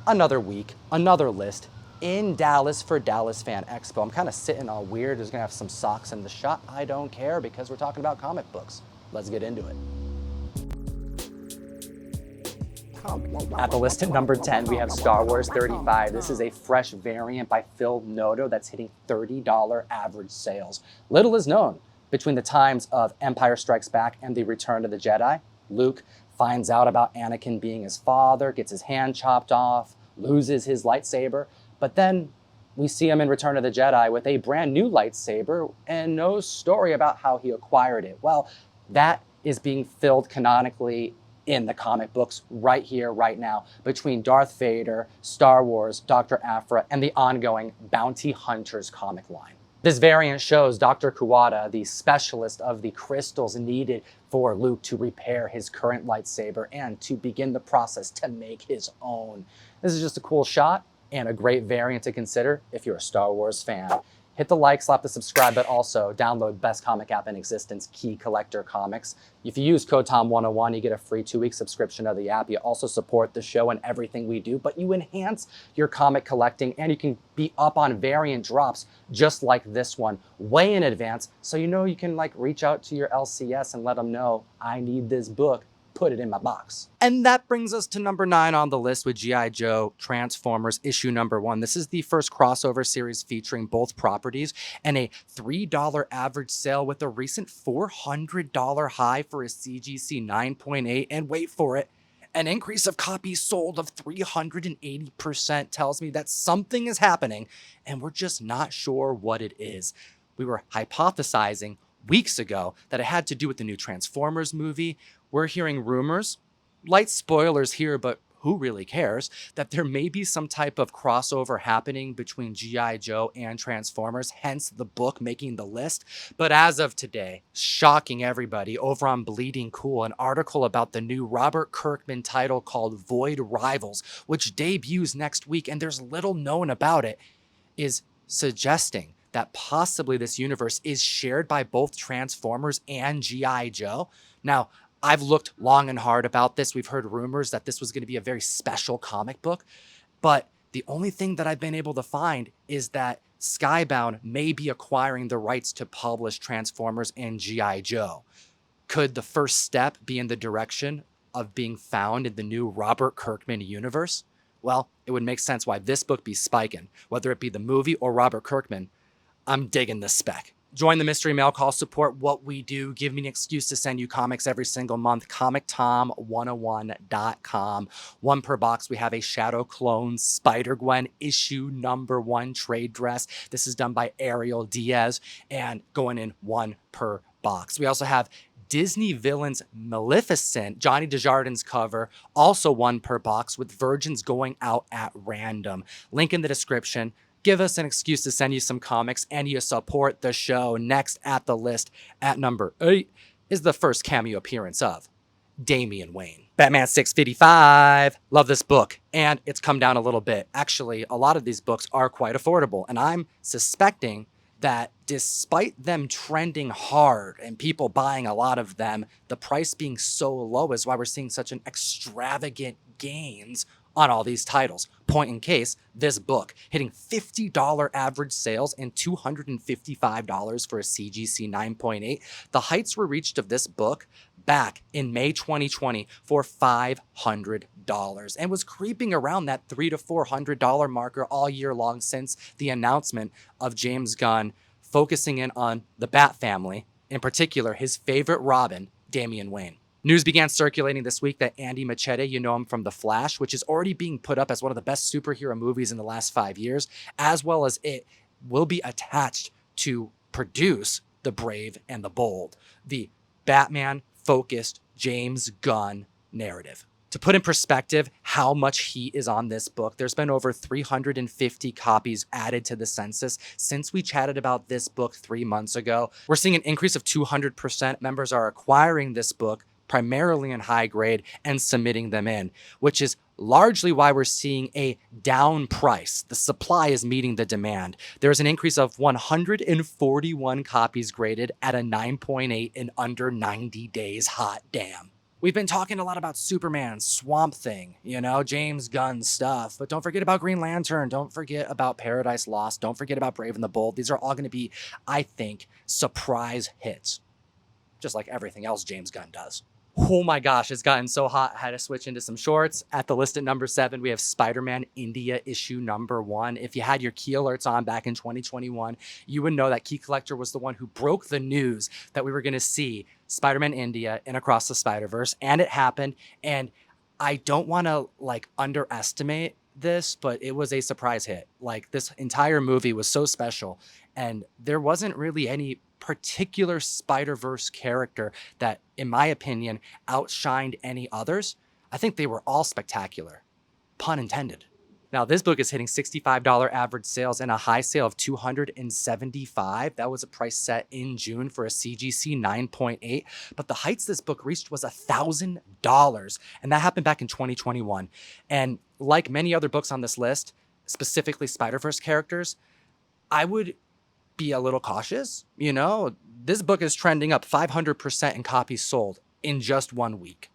Another week, another list in Dallas for Dallas Fan Expo. I'm kind of sitting all weird. There's gonna have some socks in the shot. I don't care because we're talking about comic books. Let's get into it. At the list at number 10, we have Star Wars 35. This is a fresh variant by Phil Noto that's hitting $30 average sales. Little is known between the times of Empire Strikes Back and the Return of the Jedi. Luke finds out about Anakin being his father, gets his hand chopped off, loses his lightsaber, but then we see him in Return of the Jedi with a brand new lightsaber and no story about how he acquired it. Well, that is being filled canonically in the comic books right here, right now, between Darth Vader, Star Wars, Dr. Aphra, and the ongoing Bounty Hunters comic line. This variant shows Dr. Kuwata, the specialist of the crystals needed for Luke to repair his current lightsaber and to begin the process to make his own. This is just a cool shot and a great variant to consider if you're a Star Wars fan. Hit the like, slap the subscribe, but also download best comic app in existence, Key Collector Comics. If you use code TOM101, you get a free 2-week subscription of the app. You also support the show and everything we do, but you enhance your comic collecting and you can be up on variant drops just like this one way in advance. So you know you can reach out to your LCS and let them know, I need this book. Put it in my box. And that brings us to number 9 on the list with G.I. Joe Transformers issue number 1. This is the first crossover series featuring both properties and a $3 average sale with a recent $400 high for a CGC 9.8. And wait for it, an increase of copies sold of 380% tells me that something is happening and we're just not sure what it is. We were hypothesizing weeks ago that it had to do with the new Transformers movie. We're hearing rumors, light spoilers here, but who really cares, that there may be some type of crossover happening between G.I. Joe and Transformers, hence the book making the list. But as of today, shocking everybody, over on Bleeding Cool, an article about the new Robert Kirkman title called Void Rivals, which debuts next week, and there's little known about it, is suggesting that possibly this universe is shared by both Transformers and G.I. Joe. Now, I've looked long and hard about this. We've heard rumors that this was going to be a very special comic book, but the only thing that I've been able to find is that Skybound may be acquiring the rights to publish Transformers and G.I. Joe. Could the first step be in the direction of being found in the new Robert Kirkman universe? Well, it would make sense why this book be spiking, whether it be the movie or Robert Kirkman. I'm digging this spec. Join the mystery mail call, support what we do. Give me an excuse to send you comics every single month. ComicTom101.com. 1 per box. We have a Shadow Clone Spider-Gwen issue number 1 trade dress. This is done by Ariel Diaz and going in 1 per box. We also have Disney Villains Maleficent, Johnny Desjardins cover, also 1 per box with Virgins going out at random. Link in the description. Give us an excuse to send you some comics and you support the show. Next at the list at number 8 is the first cameo appearance of Damian Wayne. Batman 655. Love this book. And it's come down a little bit. Actually, a lot of these books are quite affordable. And I'm suspecting that despite them trending hard and people buying a lot of them, the price being so low is why we're seeing such an extravagant gains on all these titles. Point in case, this book hitting $50 average sales and $255 for a CGC 9.8. The heights were reached of this book back in May 2020 for $500 and was creeping around that $300 to $400 marker all year long since the announcement of James Gunn focusing in on the Bat family, in particular his favorite Robin, Damian Wayne. News began circulating this week that Andy Machete, you know him from The Flash, which is already being put up as one of the best superhero movies in the last 5 years, as well as it will be attached to produce The Brave and the Bold, the Batman-focused James Gunn narrative. To put in perspective how much heat is on this book, there's been over 350 copies added to the census since we chatted about this book 3 months ago. We're seeing an increase of 200%. Members are acquiring this book primarily in high grade and submitting them in, which is largely why we're seeing a down price. The supply is meeting the demand. There's an increase of 141 copies graded at a 9.8 in under 90 days. Hot damn. We've been talking a lot about Superman, Swamp Thing, you know, James Gunn stuff, but don't forget about Green Lantern. Don't forget about Paradise Lost. Don't forget about Brave and the Bold. These are all going to be, I think, surprise hits, just like everything else James Gunn does. Oh my gosh, it's gotten so hot. I had to switch into some shorts. At the list at number 7, we have SpiderMan India issue number 1. If you had your key alerts on back in 2021, you would know that Key Collector was the one who broke the news that we were going to see SpiderMan India in Across the Spider-Verse, and it happened. And I don't want to underestimate this, but it was a surprise hit. Like, this entire movie was so special, and there wasn't really any particular Spider-Verse character that, in my opinion, outshined any others. I think they were all spectacular, pun intended. Now, this book is hitting $65 average sales and a high sale of $275. That was a price set in June for a CGC 9.8. But the heights this book reached was $1,000. And that happened back in 2021. And like many other books on this list, specifically Spider-Verse characters, I would be a little cautious. You know, this book is trending up 500% in copies sold in just 1 week.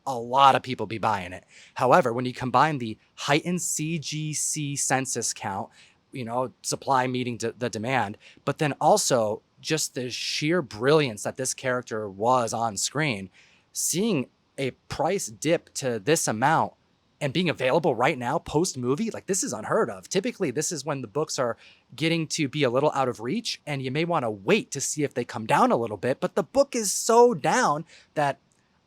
A lot of people be buying it. However, when you combine the heightened CGC census count, you know, supply meeting the demand, but then also just the sheer brilliance that this character was on screen, seeing a price dip to this amount and being available right now post-movie, like, this is unheard of. Typically, this is when the books are getting to be a little out of reach, and you may want to wait to see if they come down a little bit, but the book is so down that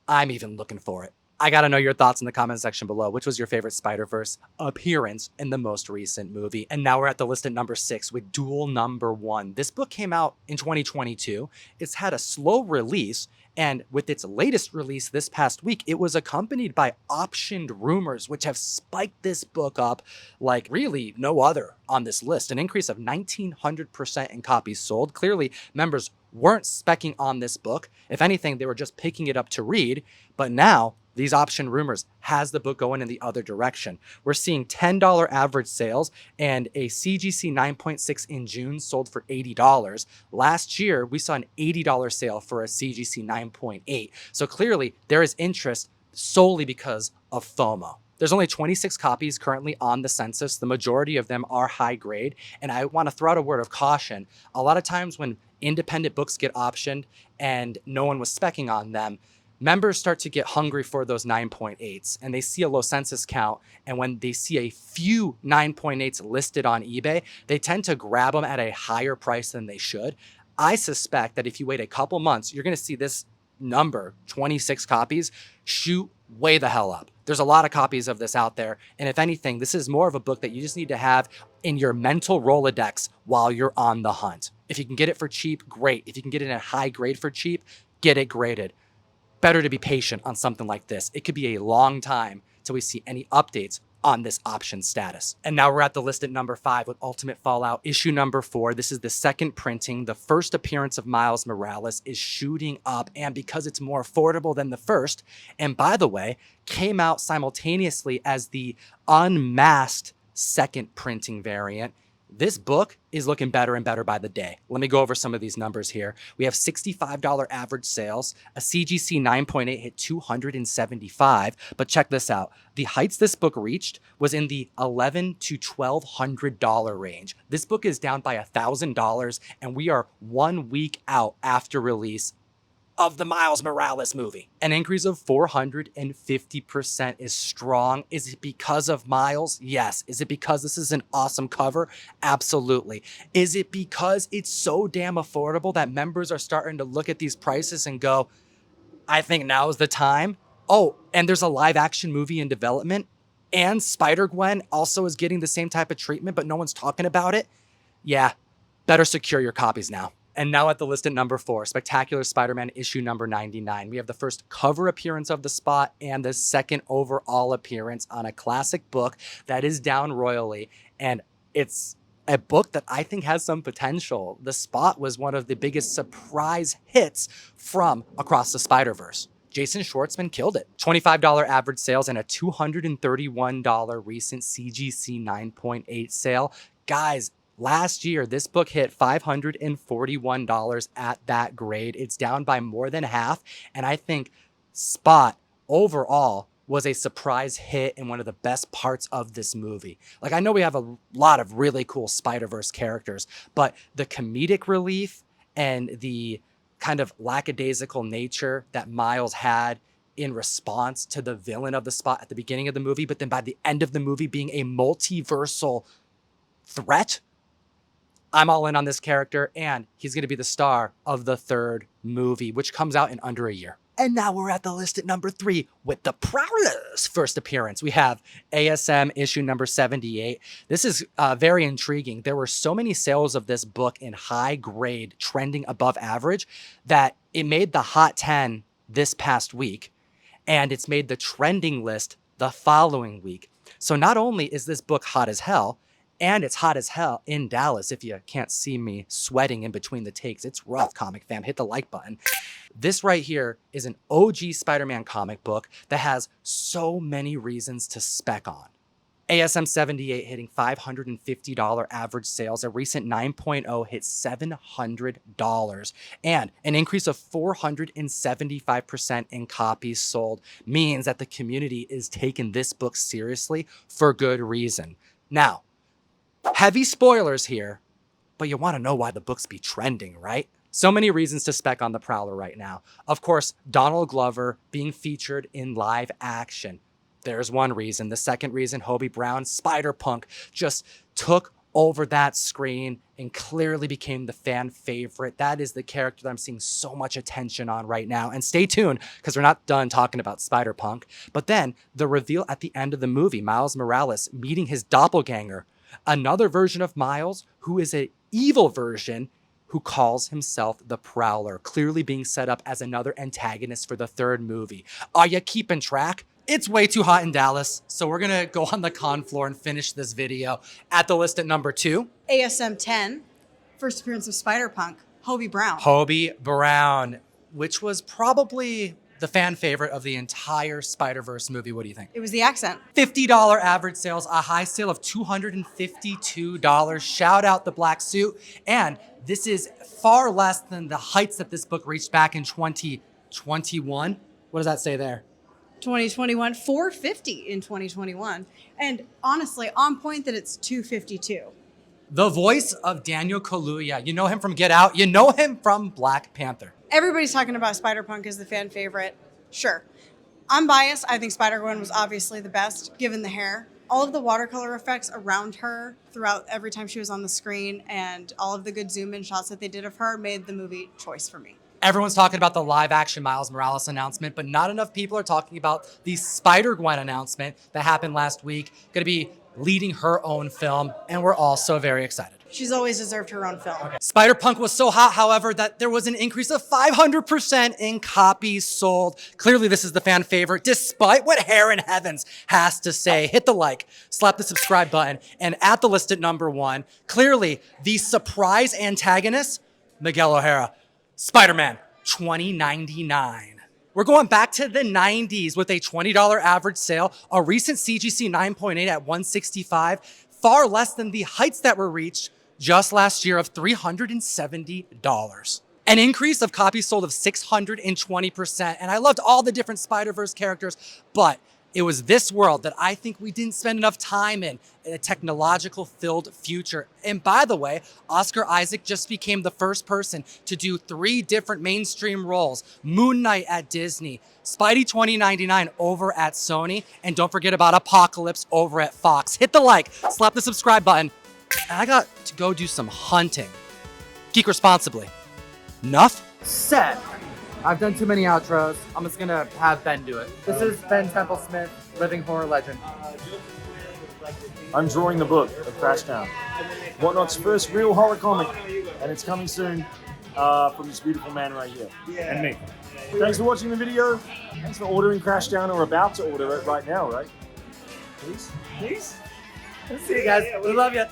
I'm even looking for it. I got to know your thoughts in the comment section below. Which was your favorite Spider-Verse appearance in the most recent movie? And now we're at the list at number 6 with Duel number 1. This book came out in 2022. It's had a slow release, and with its latest release this past week, it was accompanied by optioned rumors, which have spiked this book up like really no other on this list. An increase of 1,900% in copies sold. Clearly, members weren't specking on this book. If anything, they were just picking it up to read. But now, these option rumors has the book going in the other direction. We're seeing $10 average sales, and a CGC 9.6 in June sold for $80. Last year, we saw an $80 sale for a CGC 9.8. So clearly, there is interest solely because of FOMO. There's only 26 copies currently on the census. The majority of them are high grade. And I want to throw out a word of caution. A lot of times when independent books get optioned and no one was specking on them, members start to get hungry for those 9.8s, and they see a low census count. And when they see a few 9.8s listed on eBay, they tend to grab them at a higher price than they should. I suspect that if you wait a couple months, you're going to see this number, 26 copies, shoot way the hell up. There's a lot of copies of this out there. And if anything, this is more of a book that you just need to have in your mental Rolodex while you're on the hunt. If you can get it for cheap, great. If you can get it in a high grade for cheap, get it graded. Better to be patient on something like this. It could be a long time till we see any updates on this option status. And now we're at the list at number 5 with Ultimate Fallout issue number 4. This is the second printing. The first appearance of Miles Morales is shooting up, and because it's more affordable than the first, and by the way, came out simultaneously as the unmasked second printing variant, this book is looking better and better by the day. Let me go over some of these numbers here. We have $65 average sales. A CGC 9.8 hit $275. But check this out. The heights this book reached was in the $1,100 to $1,200 range. This book is down by $1,000, and we are 1 week out after release of the Miles Morales movie. An increase of 450% is strong. Is it because of Miles? Yes. Is it because this is an awesome cover? Absolutely. Is it because it's so damn affordable that members are starting to look at these prices and go, I think now is the time? Oh, and there's a live action movie in development, and Spider-Gwen also is getting the same type of treatment, but no one's talking about it? Yeah, better secure your copies now. And now at the list at number 4, Spectacular Spider-Man issue number 99. We have the first cover appearance of the Spot and the second overall appearance on a classic book that is down royally. And it's a book that I think has some potential. The Spot was one of the biggest surprise hits from Across the Spider-Verse. Jason Schwartzman killed it. $25 average sales and a $231 recent CGC 9.8 sale. Guys, last year, this book hit $541 at that grade. It's down by more than half, and I think Spot overall was a surprise hit and one of the best parts of this movie. Like, I know we have a lot of really cool Spider-Verse characters, but the comedic relief and the kind of lackadaisical nature that Miles had in response to the villain of the spot at the beginning of the movie, but then by the end of the movie being a multiversal threat. I'm all in on this character, and he's going to be the star of the third movie, which comes out in under a year. And now we're at the list at number 3 with the Prowler's first appearance. We have ASM issue number 78. This is very intriguing. There were so many sales of this book in high grade, trending above average, that it made the Hot 10 this past week, and it's made the trending list the following week. So not only is this book hot as hell, and it's hot as hell in Dallas. If you can't see me sweating in between the takes, it's rough, comic fam. Hit the like button. This right here is an OG Spider-Man comic book that has so many reasons to spec on. ASM 78 hitting $550 average sales. A recent 9.0 hit $700. And an increase of 475% in copies sold means that the community is taking this book seriously for good reason. Now, heavy spoilers here, but you want to know why the books be trending, right? So many reasons to spec on the Prowler right now. Of course, Donald Glover being featured in live action. There's one reason. The second reason, Hobie Brown's Spider-Punk just took over that screen and clearly became the fan favorite. That is the character that I'm seeing so much attention on right now. And stay tuned, because we're not done talking about Spider-Punk. But then the reveal at the end of the movie, Miles Morales meeting his doppelganger, another version of Miles who is an evil version who calls himself the Prowler, clearly being set up as another antagonist for the third movie. Are you keeping track? It's way too hot in Dallas, so we're gonna go on the con floor and finish this video. At the list at number 2. ASM 10, first appearance of Spider-Punk, Hobie Brown. Hobie Brown, which was probably the fan favorite of the entire Spider-Verse movie. What do you think? It was the accent. $50 average sales, a high sale of $252. Shout out the black suit. And this is far less than the heights that this book reached back in 2021. What does that say there? 2021, $450 in 2021. And honestly, on point that it's $252. The voice of Daniel Kaluuya. You know him from Get Out. You know him from Black Panther. Everybody's talking about Spider-Punk as the fan favorite. Sure. I'm biased. I think Spider-Gwen was obviously the best, given the hair. All of the watercolor effects around her throughout every time she was on the screen and all of the good zoom-in shots that they did of her made the movie choice for me. Everyone's talking about the live-action Miles Morales announcement, but not enough people are talking about the Spider-Gwen announcement that happened last week. Going to be leading her own film, and we're all so very excited. She's always deserved her own film. Okay. Spider-Punk was so hot, however, that there was an increase of 500% in copies sold. Clearly, this is the fan favorite, despite what Hair in Heavens has to say. Hit the like, slap the subscribe button, and at the list at number 1, clearly the surprise antagonist, Miguel O'Hara, Spider-Man 2099. We're going back to the 90s with a $20 average sale, a recent CGC 9.8 at $165, far less than the heights that were reached just last year of $370. An increase of copies sold of 620%. And I loved all the different Spider-Verse characters, but it was this world that I think we didn't spend enough time in a technological-filled future. And by the way, Oscar Isaac just became the first person to do 3 different mainstream roles. Moon Knight at Disney, Spidey 2099 over at Sony, and don't forget about Apocalypse over at Fox. Hit the like, slap the subscribe button. And I got to go do some hunting. Geek responsibly. Enough said. I've done too many outros. I'm just gonna have Ben do it. This is Ben TEMPLESMITH, living horror legend. I'm drawing the book of CRASHDOWN, Whatnot's first real horror comic, and it's coming soon from this beautiful man right here, and me. Thanks for watching the video. Thanks for ordering CRASHDOWN, or about to order it right now, right? Please? See you guys. We love you.